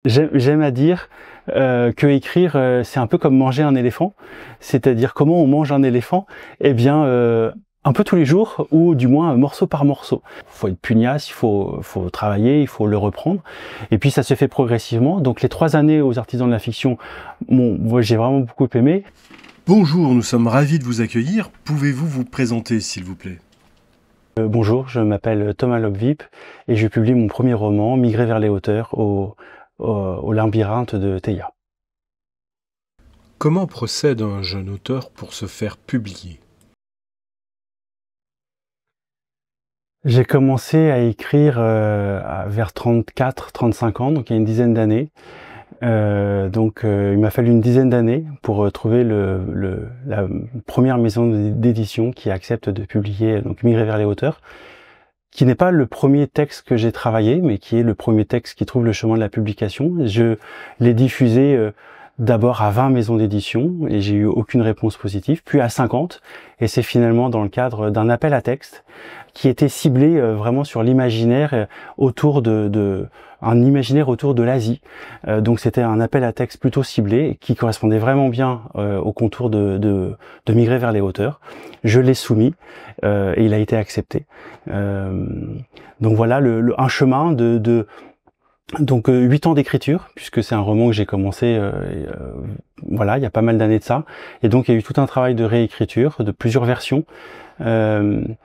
J'aime à dire que écrire, c'est un peu comme manger un éléphant. C'est-à-dire comment on mange un éléphant? Eh bien, un peu tous les jours, ou du moins morceau par morceau. Il faut être pugnace, il faut travailler, il faut le reprendre. Et puis ça se fait progressivement. Donc les 3 années aux Artisans de la Fiction, moi j'ai vraiment beaucoup aimé. Bonjour, nous sommes ravis de vous accueillir. Pouvez-vous vous présenter, s'il vous plaît? Bonjour, je m'appelle Thomas Lobvip et je publie mon premier roman, Migrer vers les hauteurs, au labyrinthe de Théia. Comment procède un jeune auteur pour se faire publier? J'ai commencé à écrire vers 34-35 ans, donc il y a une dizaine d'années. Il m'a fallu une dizaine d'années pour trouver la première maison d'édition qui accepte de publier donc Migrer vers les hauteurs, qui n'est pas le premier texte que j'ai travaillé, mais qui est le premier texte qui trouve le chemin de la publication. Je l'ai diffusé d'abord à 20 maisons d'édition et j'ai eu aucune réponse positive, puis à 50, et c'est finalement dans le cadre d'un appel à texte qui était ciblé vraiment sur l'imaginaire autour un imaginaire autour de l'Asie. Donc c'était un appel à texte plutôt ciblé qui correspondait vraiment bien au contour de Migrer vers les hauteurs. Je l'ai soumis et il a été accepté. Donc voilà un chemin donc 8 ans d'écriture, puisque c'est un roman que j'ai commencé voilà, il y a pas mal d'années de ça. Et donc il y a eu tout un travail de réécriture, de plusieurs versions. Le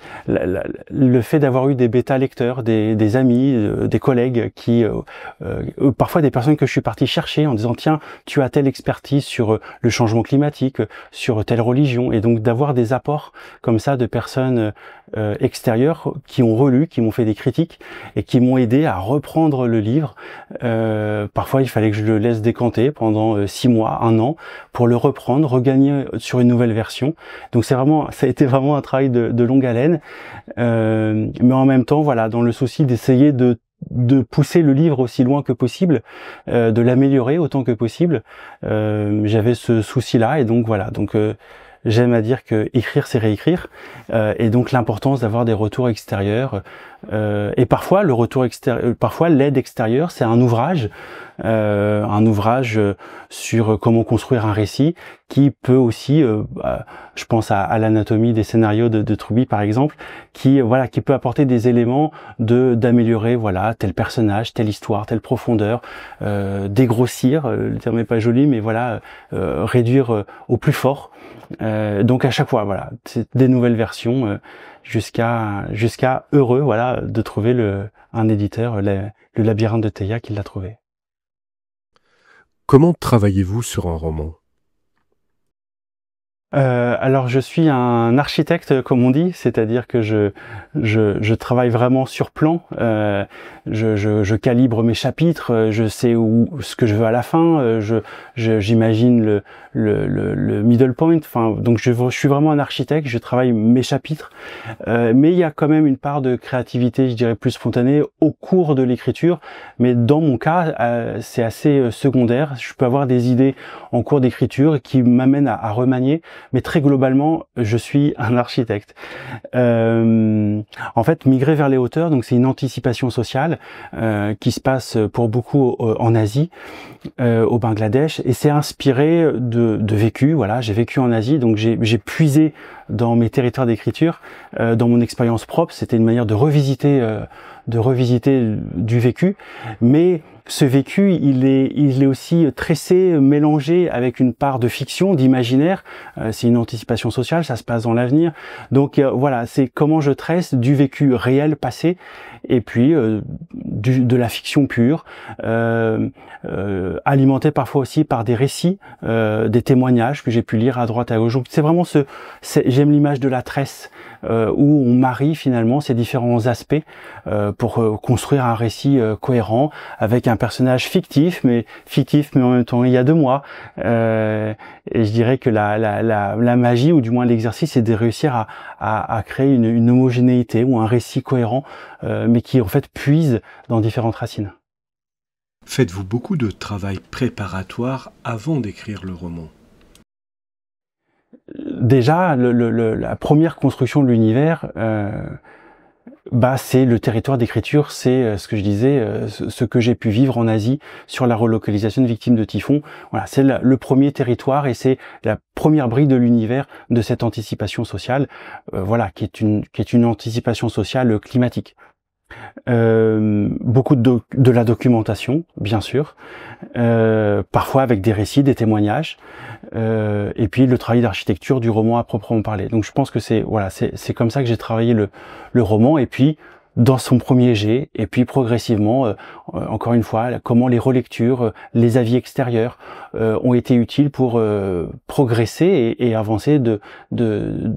fait d'avoir eu des bêta lecteurs, des amis, des collègues qui, parfois des personnes que je suis parti chercher en disant tiens, tu as telle expertise sur le changement climatique, sur telle religion, et donc d'avoir des apports comme ça de personnes extérieures qui ont relu, qui m'ont fait des critiques et qui m'ont aidé à reprendre le livre. Parfois il fallait que je le laisse décanter pendant 6 mois, 1 an pour le reprendre, regagner sur une nouvelle version. Donc ça a été vraiment un travail de longue haleine, mais en même temps, voilà, dans le souci d'essayer de pousser le livre aussi loin que possible, de l'améliorer autant que possible. J'avais ce souci-là, et donc voilà. Donc j'aime à dire que écrire, c'est réécrire, et donc l'importance d'avoir des retours extérieurs. Et parfois, parfois l'aide extérieure, c'est un ouvrage sur comment construire un récit, qui peut aussi, je pense à l'anatomie des scénarios de Truby par exemple, qui peut apporter des éléments d'améliorer, voilà, tel personnage, telle histoire, telle profondeur, dégrossir, le terme n'est pas joli, mais voilà, réduire au plus fort. Donc à chaque fois, voilà, c'est des nouvelles versions jusqu'à heureux, voilà, de trouver un éditeur, le labyrinthe de Théia, qui l'a trouvé. Comment travaillez-vous sur un roman? Alors je suis un architecte, comme on dit, c'est-à-dire que je travaille vraiment sur plan. Je calibre mes chapitres, je sais ce que je veux à la fin, j'imagine le middle point. Enfin, donc je suis vraiment un architecte, je travaille mes chapitres, mais il y a quand même une part de créativité, je dirais plus spontanée, au cours de l'écriture. Mais dans mon cas, c'est assez secondaire. Je peux avoir des idées en cours d'écriture qui m'amènent à remanier. Mais très globalement, je suis un architecte. En fait, Migrer vers les hauteurs, donc c'est une anticipation sociale qui se passe pour beaucoup en Asie, au Bangladesh, et c'est inspiré de vécu. Voilà, j'ai vécu en Asie, donc j'ai puisé dans mes territoires d'écriture, dans mon expérience propre. C'était une manière de revisiter du vécu, mais ce vécu, il est aussi tressé, mélangé avec une part de fiction, d'imaginaire. C'est une anticipation sociale, ça se passe dans l'avenir. Donc voilà, c'est comment je tresse du vécu réel passé, et puis de la fiction pure, alimentée parfois aussi par des récits, des témoignages que j'ai pu lire à droite à gauche. Donc c'est vraiment j'aime l'image de la tresse, où on marie finalement ces différents aspects pour construire un récit cohérent avec un personnage fictif, mais en même temps il y a 2 mois. Et je dirais que la magie, ou du moins l'exercice, c'est de réussir à créer une homogénéité ou un récit cohérent, mais qui en fait puise dans différentes racines. Faites-vous beaucoup de travail préparatoire avant d'écrire le roman? Déjà, la première construction de l'univers, bah c'est le territoire d'écriture, c'est ce que je disais, ce que j'ai pu vivre en Asie sur la relocalisation de victimes de typhon. Voilà, c'est le premier territoire et c'est la première brique de l'univers de cette anticipation sociale, voilà, qui est une anticipation sociale climatique. Beaucoup de la documentation, bien sûr, parfois avec des récits, des témoignages, et puis le travail d'architecture du roman à proprement parler. Donc je pense que c'est voilà, c'est comme ça que j'ai travaillé le roman, et puis dans son premier jet, et puis progressivement, encore une fois, comment les relectures, les avis extérieurs ont été utiles pour progresser et avancer de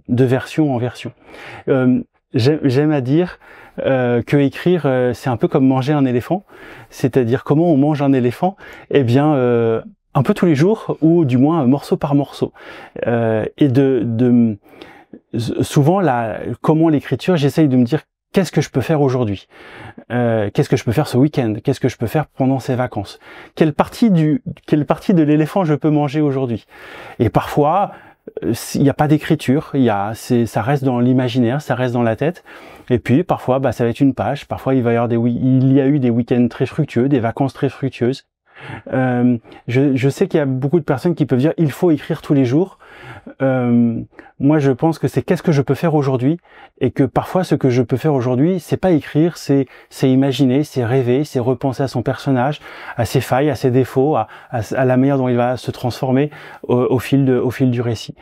version en version. J'aime à dire que écrire, c'est un peu comme manger un éléphant. C'est-à-dire comment on mange un éléphant? Eh bien, un peu tous les jours, ou du moins morceau par morceau. Et souvent, comment l'écriture, j'essaye de me dire qu'est-ce que je peux faire aujourd'hui? Qu'est-ce que je peux faire ce week-end? Qu'est-ce que je peux faire pendant ces vacances? Quelle partie de l'éléphant je peux manger aujourd'hui? Et parfois, il n'y a pas d'écriture, ça reste dans l'imaginaire, ça reste dans la tête. Et puis parfois, bah, ça va être une page. Parfois, il y a eu des week-ends très fructueux, des vacances très fructueuses. Je sais qu'il y a beaucoup de personnes qui peuvent dire il faut écrire tous les jours. Moi, je pense que c'est qu'est-ce que je peux faire aujourd'hui, et que parfois ce que je peux faire aujourd'hui, c'est pas écrire, c'est imaginer, c'est rêver, c'est repenser à son personnage, à ses failles, à ses défauts, à la manière dont il va se transformer au fil du récit.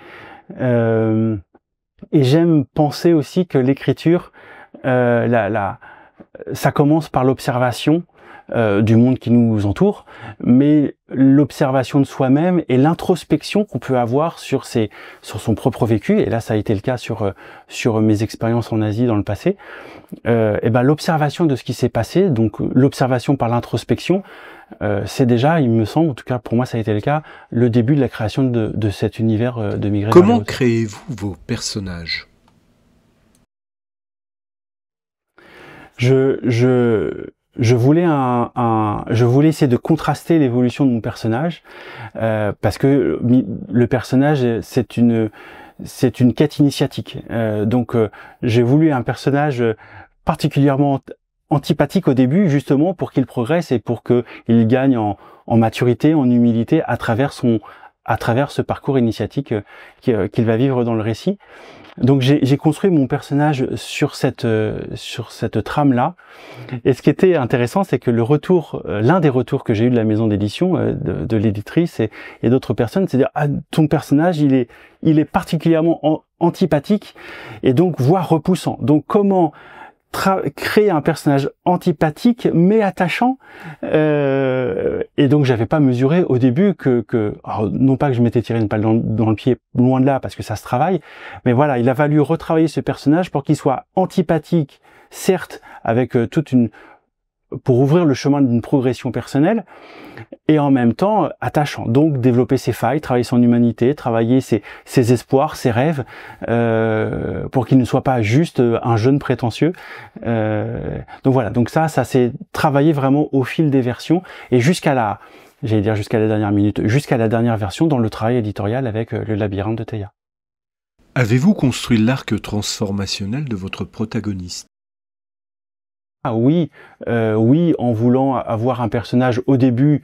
Et j'aime penser aussi que l'écriture, ça commence par l'observation du monde qui nous entoure, mais l'observation de soi-même et l'introspection qu'on peut avoir sur son propre vécu, et là ça a été le cas sur mes expériences en Asie dans le passé, et ben l'observation de ce qui s'est passé, donc l'observation par l'introspection, c'est déjà, il me semble, en tout cas pour moi ça a été le cas, le début de la création de cet univers de Migrer vers les hauteurs. Comment créez-vous vos personnages? Je voulais essayer de contraster l'évolution de mon personnage, parce que le personnage, c'est une quête initiatique. Donc j'ai voulu un personnage particulièrement antipathique au début, justement pour qu'il progresse et pour qu'il gagne en maturité, en humilité à travers ce parcours initiatique qu'il va vivre dans le récit. Donc j'ai construit mon personnage sur cette trame-là. Et ce qui était intéressant, c'est que l'un des retours que j'ai eu de la maison d'édition, de l'éditrice et d'autres personnes, c'est de dire ah, ton personnage il est particulièrement antipathique et donc voire repoussant. Donc comment créer un personnage antipathique mais attachant, et donc j'avais pas mesuré au début alors, non pas que je m'étais tiré une balle dans le pied, loin de là, parce que ça se travaille, mais voilà, il a fallu retravailler ce personnage pour qu'il soit antipathique, certes avec pour ouvrir le chemin d'une progression personnelle, et en même temps attachant. Donc développer ses failles, travailler son humanité, travailler ses espoirs, ses rêves, pour qu'il ne soit pas juste un jeune prétentieux. Donc voilà, donc ça s'est travaillé vraiment au fil des versions, et jusqu'à la dernière minute, jusqu'à la dernière version dans le travail éditorial avec le labyrinthe de Théa. Avez-vous construit l'arc transformationnel de votre protagoniste? Ah oui, en voulant avoir un personnage au début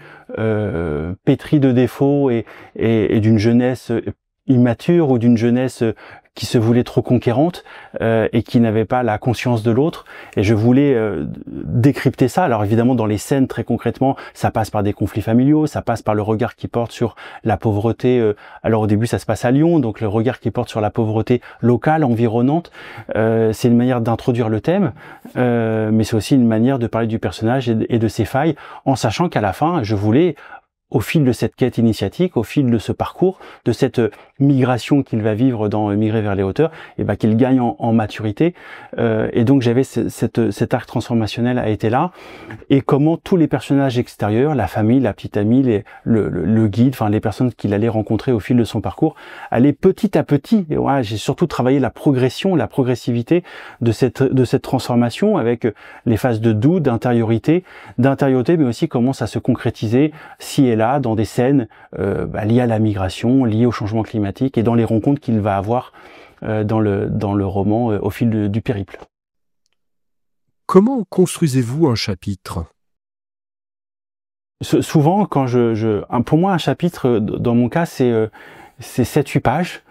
pétri de défauts et d'une jeunesse immature, ou d'une jeunesse qui se voulait trop conquérante et qui n'avait pas la conscience de l'autre. Et je voulais décrypter ça. Alors évidemment, dans les scènes, très concrètement, ça passe par des conflits familiaux, ça passe par le regard qui porte sur la pauvreté. Alors au début, ça se passe à Lyon, donc le regard qui porte sur la pauvreté locale, environnante. C'est une manière d'introduire le thème, mais c'est aussi une manière de parler du personnage et de ses failles, en sachant qu'à la fin, je voulais, au fil de cette quête initiatique, au fil de ce parcours, de cette migration qu'il va vivre dans Migrer vers les hauteurs, et ben qu'il gagne en maturité. Et donc j'avais cet arc transformationnel a été là. Et comment tous les personnages extérieurs, la famille, la petite amie, le guide, enfin les personnes qu'il allait rencontrer au fil de son parcours, allaient petit à petit. Et voilà, j'ai surtout travaillé la progressivité de cette transformation, avec les phases de doute, d'intériorité, mais aussi comment ça se concrétisait si et là dans des scènes liées à la migration, liées au changement climatique, et dans les rencontres qu'il va avoir dans le roman au fil du périple. Comment construisez-vous un chapitre? Souvent, quand pour moi, un chapitre, dans mon cas, c'est 7-8 pages.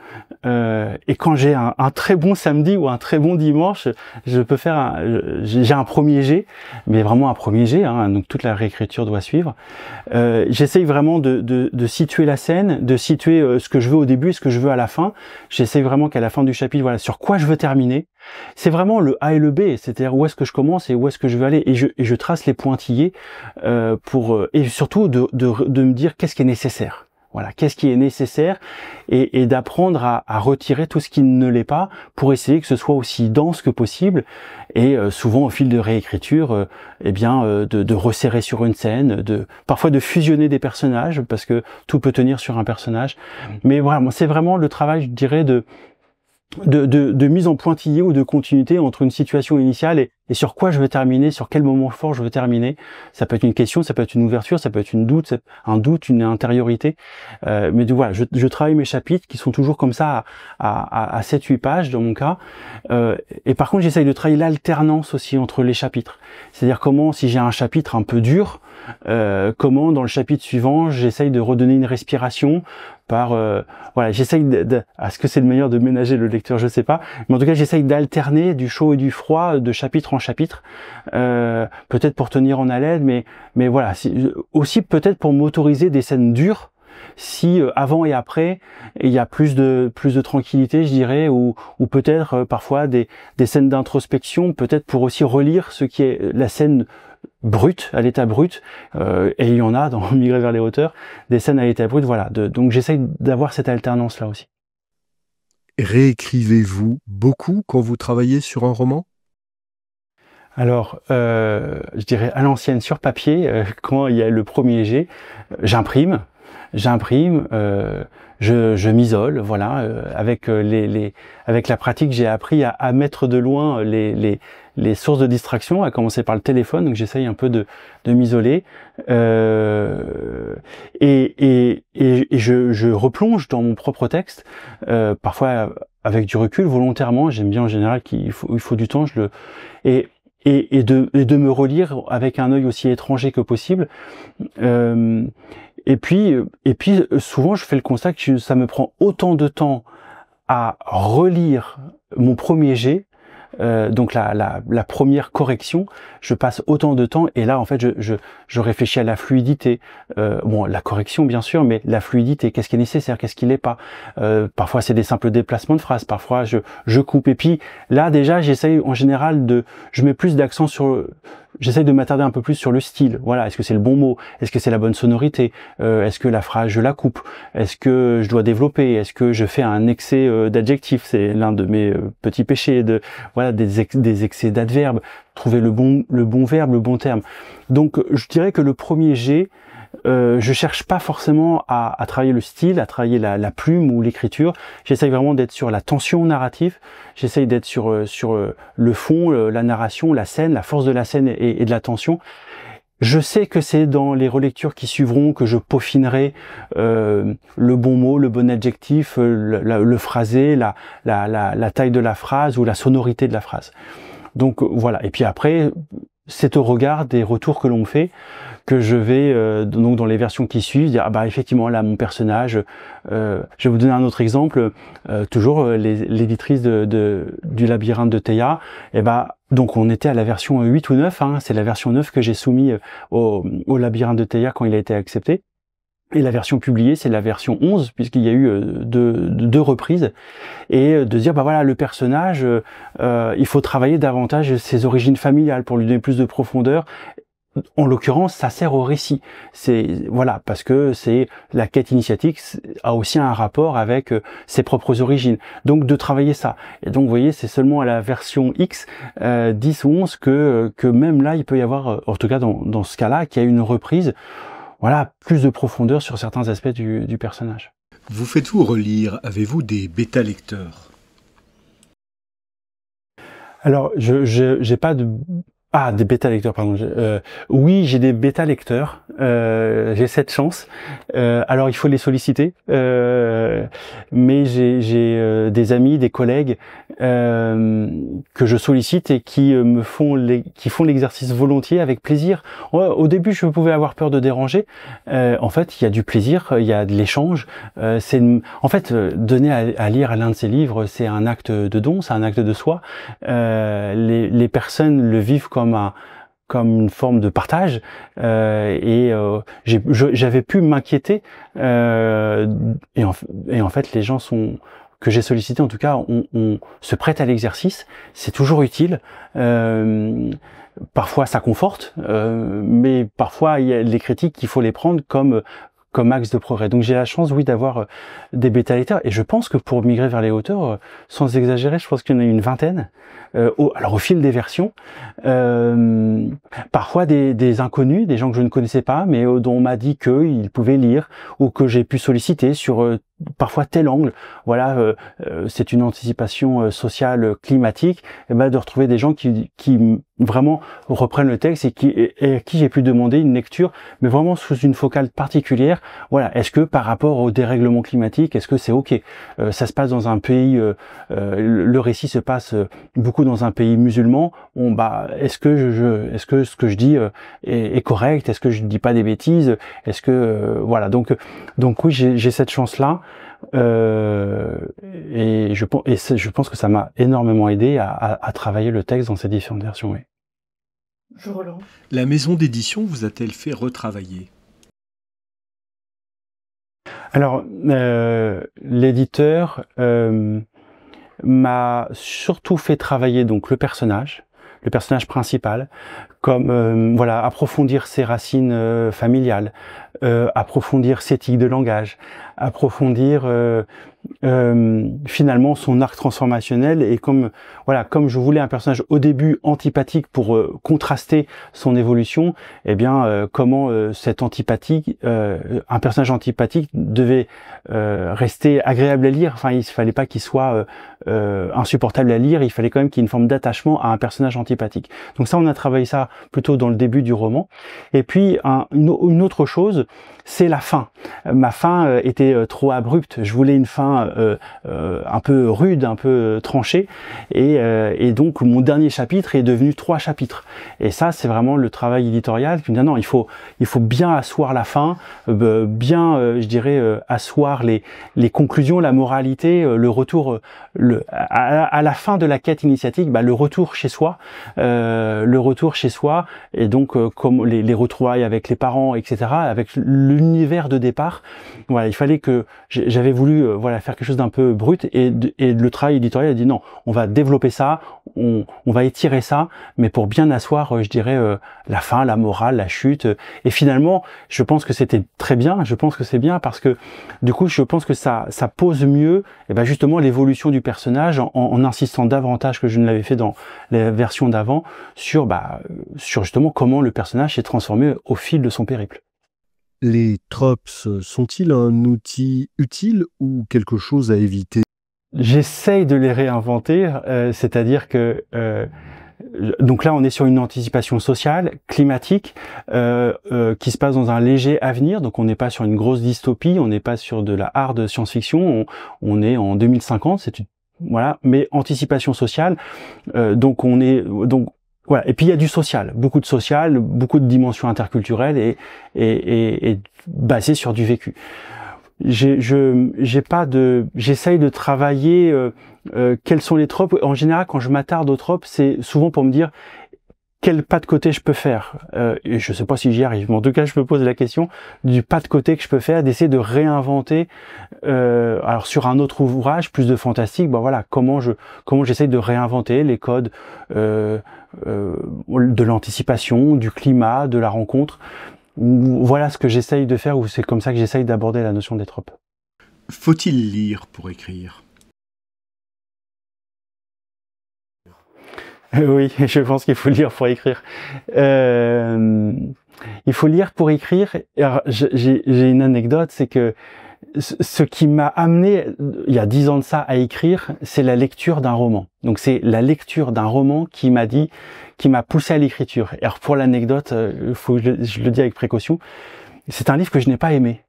Et quand j'ai un très bon samedi ou un très bon dimanche, je peux faire j'ai un premier jet, mais vraiment un premier jet, hein, donc toute la réécriture doit suivre. J'essaye vraiment de situer la scène, de situer ce que je veux au début et ce que je veux à la fin. J'essaye vraiment qu'à la fin du chapitre, voilà, sur quoi je veux terminer. C'est vraiment le A et le B, c'est-à-dire où est-ce que je commence et où est-ce que je veux aller. Et je trace les pointillés et surtout de me dire qu'est-ce qui est nécessaire. Voilà, qu'est-ce qui est nécessaire et d'apprendre à retirer tout ce qui ne l'est pas pour essayer que ce soit aussi dense que possible et souvent au fil de réécriture, de resserrer sur une scène, parfois de fusionner des personnages parce que tout peut tenir sur un personnage. Mais voilà, c'est vraiment le travail, je dirais, de mise en pointillé ou de continuité entre une situation initiale et sur quoi je veux terminer, sur quel moment fort je veux terminer. Ça peut être une question, ça peut être une ouverture, ça peut être un doute, une intériorité. Mais voilà, je travaille mes chapitres qui sont toujours comme ça à 7-8 pages dans mon cas. Et par contre, j'essaye de travailler l'alternance aussi entre les chapitres. C'est-à-dire comment, si j'ai un chapitre un peu dur, comment dans le chapitre suivant, j'essaye de redonner une respiration voilà, j'essaye est-ce que c'est de manière de ménager le lecteur, je sais pas, mais en tout cas j'essaye d'alterner du chaud et du froid de chapitre en chapitre, peut-être pour tenir en haleine, mais voilà, aussi peut-être pour m'autoriser des scènes dures, si avant et après il y a plus de tranquillité, je dirais, ou peut-être parfois des scènes d'introspection, peut-être pour aussi relire ce qui est la scène brute, à l'état brut, et il y en a dans Migrer vers les hauteurs, des scènes à l'état brut, voilà. Donc j'essaye d'avoir cette alternance-là aussi. Réécrivez-vous beaucoup quand vous travaillez sur un roman? Alors, je dirais à l'ancienne sur papier, quand il y a le premier jet, j'imprime, je m'isole, voilà, avec la pratique, j'ai appris à mettre de loin les sources de distraction, à commencer par le téléphone, donc j'essaye un peu de m'isoler, et je replonge dans mon propre texte, parfois avec du recul, volontairement. J'aime bien en général qu'il faut du temps, et de me relire avec un œil aussi étranger que possible. Et puis souvent je fais le constat que ça me prend autant de temps à relire mon premier jet, donc la première correction, je passe autant de temps, et là en fait je réfléchis à la fluidité, bon, la correction bien sûr, mais la fluidité, qu'est-ce qui est nécessaire, qu'est-ce qui l'est pas, parfois c'est des simples déplacements de phrases, parfois je coupe, et puis là déjà j'essaye en général je mets plus d'accent j'essaye de m'attarder un peu plus sur le style. Voilà, est-ce que c'est le bon mot? Est-ce que c'est la bonne sonorité? Est-ce que la phrase, je la coupe? Est-ce que je dois développer? Est-ce que je fais un excès d'adjectifs? C'est l'un de mes petits péchés, voilà, des excès d'adverbes. Trouver le bon verbe, le bon terme. Donc, je dirais que le premier jet, je cherche pas forcément à travailler le style, à travailler la plume ou l'écriture. J'essaye vraiment d'être sur la tension narrative. J'essaye d'être sur le fond, la narration, la scène, la force de la scène et de la tension. Je sais que c'est dans les relectures qui suivront que je peaufinerai le bon mot, le bon adjectif, le phrasé, la taille de la phrase ou la sonorité de la phrase. Donc voilà. Et puis après, c'est au regard des retours que l'on me fait que je vais, donc dans les versions qui suivent, dire, ah bah effectivement là mon personnage, je vais vous donner un autre exemple, toujours l'éditrice du labyrinthe de Théa, et bah donc on était à la version 8 ou 9, hein, c'est la version 9 que j'ai soumis au labyrinthe de Théa quand il a été accepté. Et la version publiée, c'est la version 11, puisqu'il y a eu deux reprises, et de dire, bah voilà, le personnage, il faut travailler davantage ses origines familiales pour lui donner plus de profondeur. En l'occurrence, ça sert au récit. Voilà, parce que la quête initiatique a aussi un rapport avec ses propres origines. Donc de travailler ça. Et donc vous voyez, c'est seulement à la version X, 10 ou 11, que même là, il peut y avoir, en tout cas dans ce cas-là, qu'il y a une reprise. Voilà, plus de profondeur sur certains aspects du personnage. Vous faites-vous relire? Avez-vous des bêta-lecteurs? Alors, j'ai pas de... Ah, des bêta-lecteurs, pardon. Oui, j'ai des bêta-lecteurs. J'ai cette chance. Alors, il faut les solliciter. Mais j'ai des amis, des collègues que je sollicite et qui font l'exercice volontiers avec plaisir. Au début, je pouvais avoir peur de déranger. En fait, il y a du plaisir, il y a de l'échange. En fait, donner à lire l'un de ces livres, c'est un acte de don, c'est un acte de soi. Les personnes le vivent comme une forme de partage, j'avais pu m'inquiéter, et en fait les gens que j'ai sollicités en tout cas, on se prête à l'exercice, c'est toujours utile. Parfois ça conforte, mais parfois il y a les critiques, il faut les prendre comme axe de progrès. Donc j'ai la chance, oui, d'avoir des bêta-lecteurs, et je pense que pour migrer vers les auteurs, sans exagérer, je pense qu'il y en a une vingtaine. Alors au fil des versions, parfois des inconnus, des gens que je ne connaissais pas, mais dont on m'a dit qu'ils pouvaient lire, ou que j'ai pu solliciter sur parfois tel angle. Voilà, c'est une anticipation sociale climatique, et ben de retrouver des gens qui vraiment reprennent le texte et à qui j'ai pu demander une lecture, mais vraiment sous une focale particulière. Voilà, est-ce que par rapport au dérèglement climatique, est-ce que c'est ok? Ça se passe dans un pays, le récit se passe beaucoup dans un pays musulman. Bon, bah, est-ce que ce que je dis est correct? Est-ce que je ne dis pas des bêtises? Est-ce que voilà, donc oui, j'ai cette chance-là. Et je pense que ça m'a énormément aidé à travailler le texte dans ces différentes versions. Oui. Je relance. La maison d'édition vous a-t-elle fait retravailler? Alors, l'éditeur m'a surtout fait travailler donc le personnage principal, comme voilà, approfondir ses racines familiales, approfondir ses tics de langage, approfondir finalement son arc transformationnel, et comme je voulais un personnage au début antipathique pour contraster son évolution, eh bien comment cet antipathique, un personnage antipathique devait rester agréable à lire. Enfin, il fallait pas qu'il soit insupportable à lire, il fallait quand même qu'il y ait une forme d'attachement à un personnage antipathique. Donc ça, on a travaillé ça plutôt dans le début du roman. Et puis une autre chose, c'est la fin. Ma fin était trop abrupte. Je voulais une fin un peu rude, un peu tranchée, et donc mon dernier chapitre est devenu 3 chapitres. Et ça, c'est vraiment le travail éditorial qui me dit non, il faut bien asseoir la fin, bien, je dirais, asseoir les conclusions, la moralité, le retour, à la fin de la quête initiatique, le retour chez soi, et donc comme les retrouvailles avec les parents, etc., avec l'univers de départ. Voilà, il fallait que j'avais voulu faire quelque chose d'un peu brut, et le travail éditorial a dit non, on va développer ça, on va étirer ça, mais pour bien asseoir, je dirais, la fin, la morale, la chute. Et finalement, je pense que c'était très bien, je pense que c'est bien, parce que du coup, je pense que ça pose mieux, et ben justement, l'évolution du personnage, en insistant davantage que je ne l'avais fait dans les versions d'avant, sur justement comment le personnage s'est transformé au fil de son périple. Les tropes sont-ils un outil utile ou quelque chose à éviter? J'essaye de les réinventer, c'est-à-dire que donc là on est sur une anticipation sociale, climatique, qui se passe dans un léger avenir, donc on n'est pas sur une grosse dystopie, on n'est pas sur de la hard science-fiction, on est en 2050, voilà, mais anticipation sociale, donc voilà. Et puis il y a du social, beaucoup de dimensions interculturelles et basées sur du vécu. J'essaye de travailler quels sont les tropes. En général, quand je m'attarde aux tropes, c'est souvent pour me dire quel pas de côté je peux faire. Et je sais pas si j'y arrive, mais en tout cas, je me pose la question du pas de côté que je peux faire, d'essayer de réinventer. Alors sur un autre ouvrage, plus de fantastique, voilà, comment j'essaye de réinventer les codes de l'anticipation, du climat, de la rencontre. Voilà ce que j'essaye de faire, ou c'est comme ça que j'essaye d'aborder la notion des tropes. Faut-il lire pour écrire? Oui, je pense qu'il faut lire pour écrire. Il faut lire pour écrire. Alors, j'ai une anecdote, c'est que ce qui m'a amené, il y a 10 ans de ça, à écrire, c'est la lecture d'un roman. Donc c'est la lecture d'un roman qui m'a poussé à l'écriture. Alors pour l'anecdote, je le dis avec précaution, c'est un livre que je n'ai pas aimé.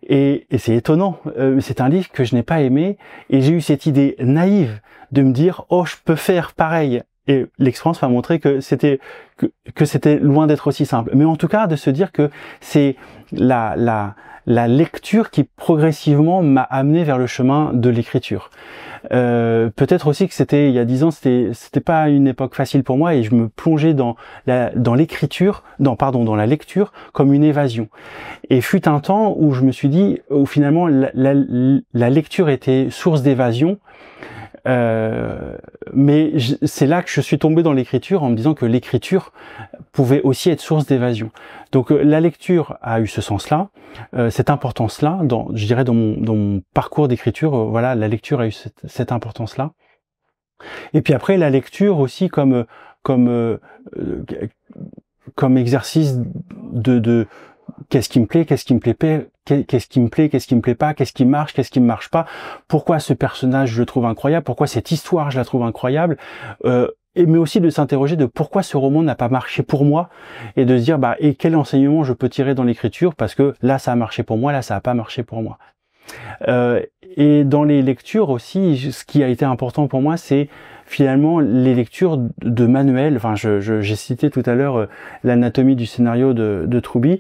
Et c'est étonnant, c'est un livre que je n'ai pas aimé, et j'ai eu cette idée naïve de me dire « Oh, je peux faire pareil !» Et l'expérience m'a montré que c'était loin d'être aussi simple. Mais en tout cas, de se dire que c'est la lecture qui progressivement m'a amené vers le chemin de l'écriture. Peut-être aussi que il y a 10 ans, c'était pas une époque facile pour moi, et je me plongeais dans la lecture comme une évasion. Et fut un temps où je me suis dit, où finalement la lecture était source d'évasion. Mais c'est là que je suis tombé dans l'écriture en me disant que l'écriture pouvait aussi être source d'évasion. Donc la lecture a eu ce sens-là, cette importance-là, je dirais dans mon parcours d'écriture, voilà, la lecture a eu cette importance-là. Et puis après la lecture aussi comme exercice de qu'est-ce qui me plaît, qu'est-ce qui me plaît pas, qu'est-ce qui me plaît, qu'est-ce qui me plaît pas, qu'est-ce qui marche, qu'est-ce qui ne marche pas, pourquoi ce personnage je le trouve incroyable, pourquoi cette histoire je la trouve incroyable, mais aussi de s'interroger de pourquoi ce roman n'a pas marché pour moi, et de se dire et quel enseignement je peux tirer dans l'écriture, parce que là ça a marché pour moi, là ça n'a pas marché pour moi. Et dans les lectures aussi, ce qui a été important pour moi, c'est finalement les lectures de manuels. Enfin, j'ai cité tout à l'heure l'anatomie du scénario de Troubi.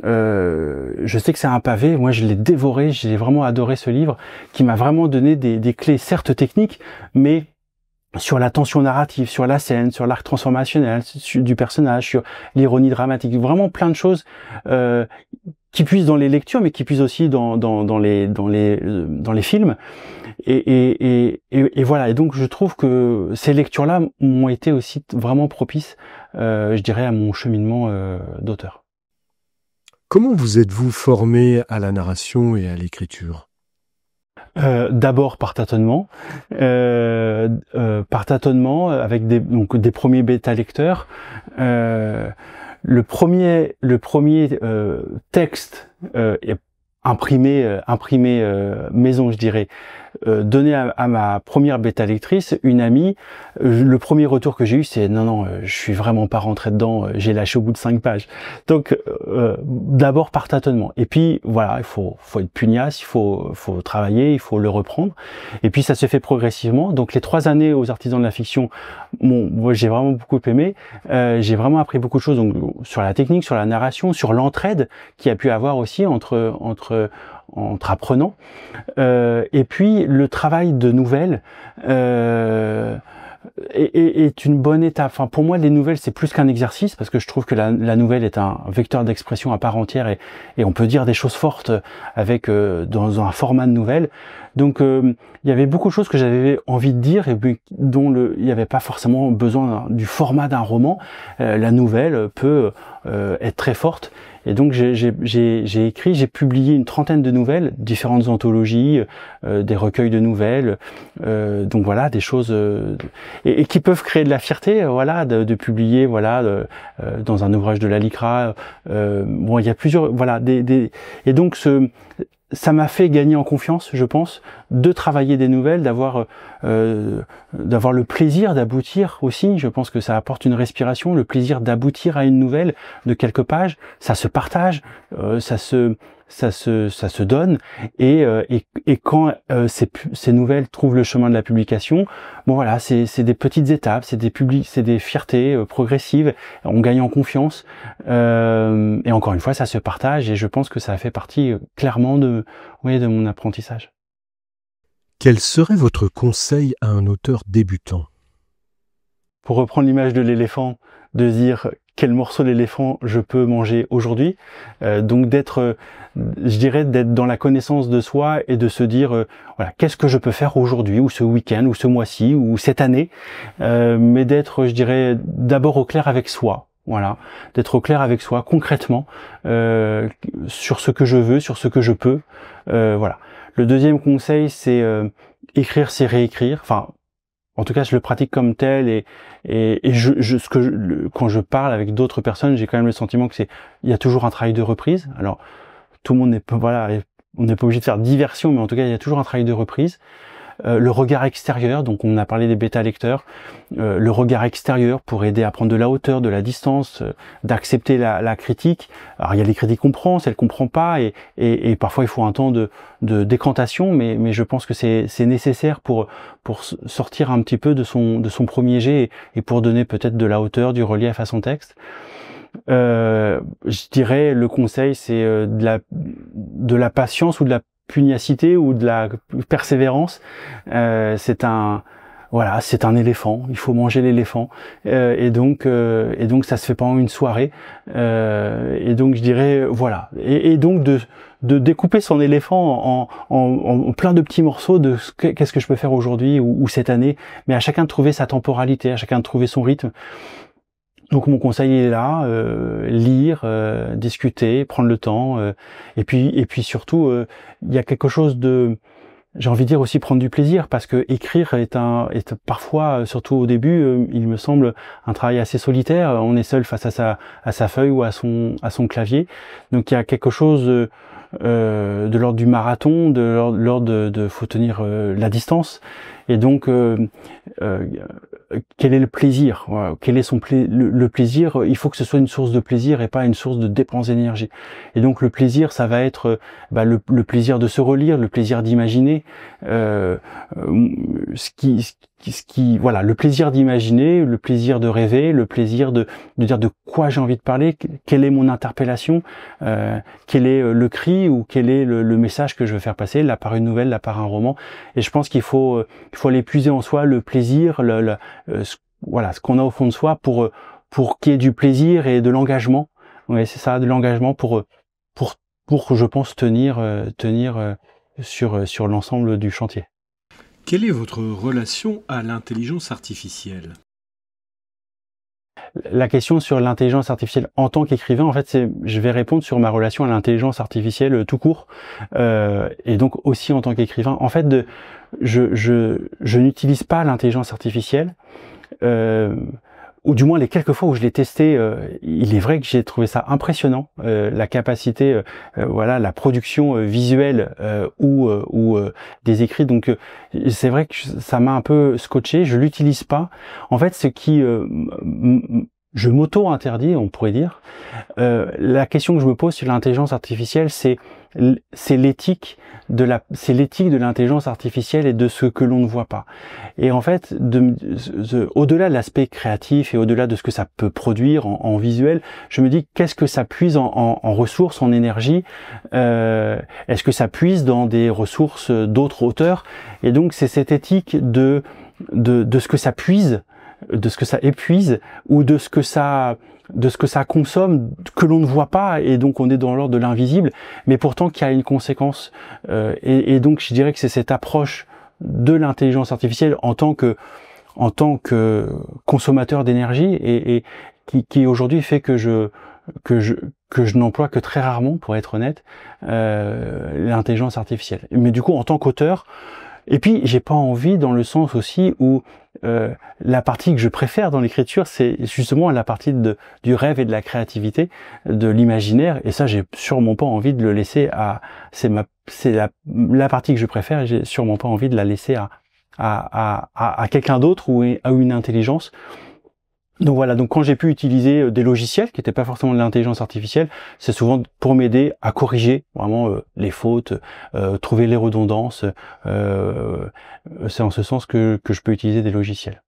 Je sais que c'est un pavé, moi je l'ai dévoré, j'ai vraiment adoré ce livre, qui m'a vraiment donné des clés certes techniques, mais sur la tension narrative, sur la scène, sur l'arc transformationnel du personnage, sur l'ironie dramatique, vraiment plein de choses qui puisent dans les lectures, mais qui puisent aussi dans les films. Et voilà. Et donc je trouve que ces lectures-là m'ont été aussi vraiment propices, je dirais, à mon cheminement d'auteur. Comment vous êtes-vous formé à la narration et à l'écriture ? D'abord par tâtonnement, avec des premiers bêta lecteurs. Le premier texte imprimé maison, je dirais, donné à ma première bêta lectrice, une amie. Le premier retour que j'ai eu, c'est non, je suis vraiment pas rentré dedans, j'ai lâché au bout de 5 pages. Donc d'abord par tâtonnement. Et puis voilà, il faut être pugnace, il faut travailler, il faut le reprendre. Et puis ça se fait progressivement. Donc les 3 années aux Artisans de la fiction, moi j'ai vraiment beaucoup aimé. J'ai vraiment appris beaucoup de choses, donc sur la technique, sur la narration, sur l'entraide qu'il y a pu avoir aussi entre apprenants, et puis le travail de nouvelles est une bonne étape. Enfin, pour moi, les nouvelles, c'est plus qu'un exercice, parce que je trouve que la nouvelle est un vecteur d'expression à part entière, et on peut dire des choses fortes avec dans un format de nouvelle. Donc il y avait beaucoup de choses que j'avais envie de dire, et dont il n'y avait pas forcément besoin du format d'un roman. La nouvelle peut être très forte. Et donc j'ai publié une 30aine de nouvelles, différentes anthologies, des recueils de nouvelles, donc voilà, des choses et qui peuvent créer de la fierté, voilà, de publier, voilà, dans un ouvrage de la LICRA. Bon, il y a plusieurs, voilà, et donc ça m'a fait gagner en confiance, je pense, de travailler des nouvelles, d'avoir le plaisir d'aboutir aussi. Je pense que ça apporte une respiration, le plaisir d'aboutir à une nouvelle de quelques pages. Ça se partage, ça se donne, et quand ces nouvelles trouvent le chemin de la publication, bon voilà, c'est des petites étapes, c'est des fiertés progressives, on gagne en confiance, et encore une fois ça se partage, et je pense que ça fait partie clairement de mon apprentissage. Quel serait votre conseil à un auteur débutant ? Pour reprendre l'image de l'éléphant, de dire quel morceau d'éléphant je peux manger aujourd'hui, donc d'être dans la connaissance de soi, et de se dire voilà, qu'est-ce que je peux faire aujourd'hui, ou ce week-end, ou ce mois-ci, ou cette année, mais d'être, je dirais, d'abord au clair avec soi. Voilà, d'être au clair avec soi concrètement, sur ce que je veux, sur ce que je peux. Voilà. Le deuxième conseil, c'est écrire, c'est réécrire. Enfin, en tout cas, je le pratique comme tel, quand je parle avec d'autres personnes, j'ai quand même le sentiment que il y a toujours un travail de reprise. Alors, tout le monde n'est pas, voilà, on n'est pas obligé de faire diversion, mais en tout cas, il y a toujours un travail de reprise. le regard extérieur, donc on a parlé des bêta-lecteurs, le regard extérieur pour aider à prendre de la hauteur, de la distance, d'accepter la critique. Alors il y a les critiques qu'on prend, celles qu'on prend pas, et parfois il faut un temps de décantation, mais je pense que c'est nécessaire pour sortir un petit peu de son premier jet et pour donner peut-être de la hauteur, du relief à son texte. Je dirais le conseil, c'est de la patience ou de la pugnacité ou de la persévérance. C'est un éléphant. Il faut manger l'éléphant, et donc ça se fait pas en une soirée. Et donc je dirais voilà. Et donc de découper son éléphant en plein de petits morceaux de qu'est-ce que je peux faire aujourd'hui ou cette année, mais à chacun de trouver sa temporalité, à chacun de trouver son rythme. Donc mon conseil est là, lire, discuter, prendre le temps, et puis surtout il y a quelque chose de, j'ai envie de dire aussi prendre du plaisir, parce que écrire est parfois, surtout au début, il me semble un travail assez solitaire. On est seul face à sa feuille ou à son clavier. Donc il y a quelque chose de l'ordre du marathon, de l'ordre de faut tenir la distance. Et donc quel est le plaisir? Voilà. Quel est le plaisir? Il faut que ce soit une source de plaisir et pas une source de dépense d'énergie. Et donc le plaisir, ça va être le plaisir de se relire, le plaisir d'imaginer, voilà, le plaisir d'imaginer, le plaisir de rêver, le plaisir de dire de quoi j'ai envie de parler, quelle est mon interpellation, quel est le cri ou quel est le message que je veux faire passer, là par une nouvelle, là par un roman. Et je pense qu'il faut aller puiser en soi le plaisir, voilà, ce qu'on a au fond de soi pour qu'il y ait du plaisir et de l'engagement. Ouais, c'est ça, de l'engagement pour je pense tenir sur l'ensemble du chantier. Quelle est votre relation à l'intelligence artificielle? La question sur l'intelligence artificielle en tant qu'écrivain, en fait, je vais répondre sur ma relation à l'intelligence artificielle tout court, et donc aussi en tant qu'écrivain. En fait, je n'utilise pas l'intelligence artificielle, ou du moins les quelques fois où je l'ai testé, il est vrai que j'ai trouvé ça impressionnant, la capacité, voilà, la production visuelle ou des écrits. Donc c'est vrai que ça m'a un peu scotché. Je l'utilise pas. En fait, ce qui je m'auto-interdis, on pourrait dire. La question que je me pose sur l'intelligence artificielle, c'est l'éthique de l'intelligence artificielle et de ce que l'on ne voit pas. Et en fait, au-delà de l'aspect créatif et au-delà de ce que ça peut produire en visuel, je me dis qu'est-ce que ça puise en ressources, en énergie, est-ce que ça puise dans des ressources d'autres auteurs? Et donc c'est cette éthique de ce que ça puise, de ce que ça épuise, ou de ce que ça consomme, que l'on ne voit pas, et donc on est dans l'ordre de l'invisible, mais pourtant qui a une conséquence. Et donc je dirais que c'est cette approche de l'intelligence artificielle en tant que consommateur d'énergie et qui aujourd'hui fait que je n'emploie que très rarement, pour être honnête, l'intelligence artificielle. Mais du coup, en tant qu'auteur, et puis j'ai pas envie, dans le sens aussi où la partie que je préfère dans l'écriture, c'est justement la partie du rêve et de la créativité, de l'imaginaire, et ça j'ai sûrement pas envie de le laisser c'est la partie que je préfère, et j'ai sûrement pas envie de la laisser à quelqu'un d'autre ou à une intelligence. Donc voilà, donc quand j'ai pu utiliser des logiciels qui n'étaient pas forcément de l'intelligence artificielle, c'est souvent pour m'aider à corriger vraiment les fautes, trouver les redondances. C'est en ce sens que je peux utiliser des logiciels.